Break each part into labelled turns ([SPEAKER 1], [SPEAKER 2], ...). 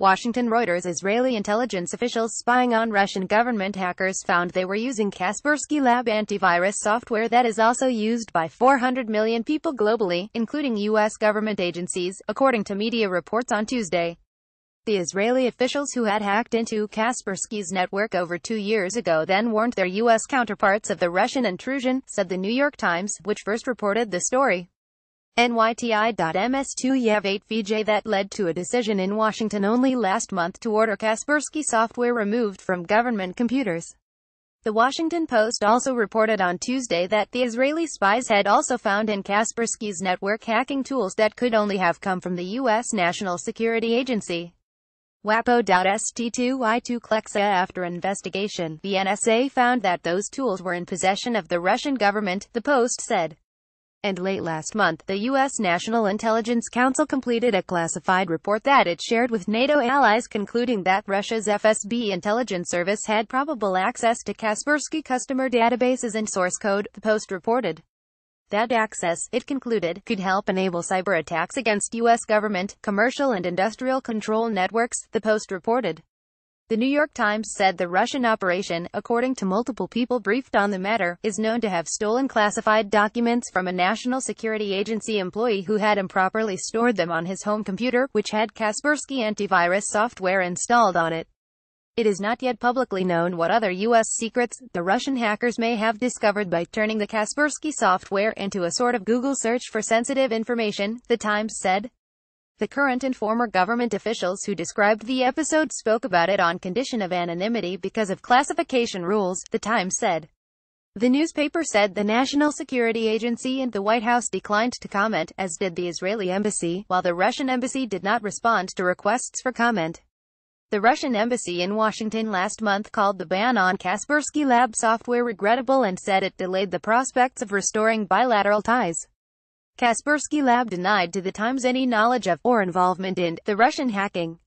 [SPEAKER 1] Washington. Reuters Israeli intelligence officials spying on Russian government hackers found they were using Kaspersky Lab antivirus software that is also used by 400 million people globally, including U.S. government agencies, according to media reports on Tuesday. The Israeli officials who had hacked into Kasperskys network over 2 years ago then warned their U.S. counterparts of the Russian intrusion, said the New York Times, which first reported the story. NYTI.ms2 Yav 8VJ that led to a decision in Washington only last month to order Kaspersky software removed from government computers. The Washington Post also reported on Tuesday that the Israeli spies had also found in Kaspersky's network hacking tools that could only have come from the U.S. National Security Agency. WAPO.st2I2 Klexa. After investigation, the NSA found that those tools were in possession of the Russian government, the Post said. And late last month, the U.S. National Intelligence Council completed a classified report that it shared with NATO allies concluding that Russia's FSB intelligence service had probable access to Kaspersky customer databases and source code, the Post reported. That access, it concluded, could help enable cyber attacks against U.S. government, commercial and industrial control networks, the Post reported. The New York Times said the Russian operation, according to multiple people briefed on the matter, is known to have stolen classified documents from a national security agency employee who had improperly stored them on his home computer, which had Kaspersky antivirus software installed on it. It is not yet publicly known what other U.S. secrets the Russian hackers may have discovered by turning the Kaspersky software into a sort of Google search for sensitive information, the Times said. The current and former government officials who described the episode spoke about it on condition of anonymity because of classification rules, the Times said. The newspaper said the National Security Agency and the White House declined to comment, as did the Israeli embassy, while the Russian embassy did not respond to requests for comment. The Russian embassy in Washington last month called the ban on Kaspersky Lab software regrettable and said it delayed the prospects of restoring bilateral ties. Kaspersky Lab denied to the Times any knowledge of, or involvement in, the Russian hacking.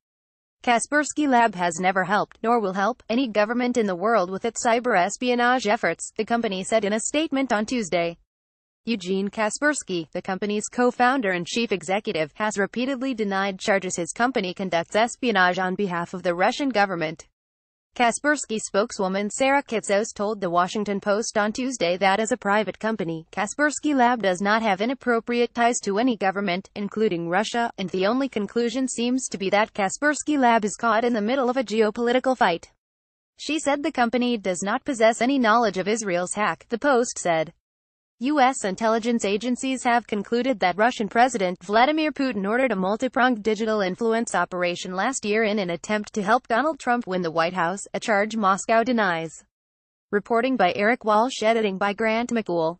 [SPEAKER 1] Kaspersky Lab has never helped, nor will help, any government in the world with its cyber espionage efforts, the company said in a statement on Tuesday. Eugene Kaspersky, the company's co-founder and chief executive, has repeatedly denied charges his company conducts espionage on behalf of the Russian government. Kaspersky spokeswoman Sarah Kitsos told The Washington Post on Tuesday that as a private company, Kaspersky Lab does not have inappropriate ties to any government, including Russia, and the only conclusion seems to be that Kaspersky Lab is caught in the middle of a geopolitical fight. She said the company does not possess any knowledge of Israel's hack, the Post said. U.S. intelligence agencies have concluded that Russian President Vladimir Putin ordered a multi-pronged digital influence operation last year in an attempt to help Donald Trump win the White House, a charge Moscow denies. Reporting by Eric Walsh, editing by Grant McCool.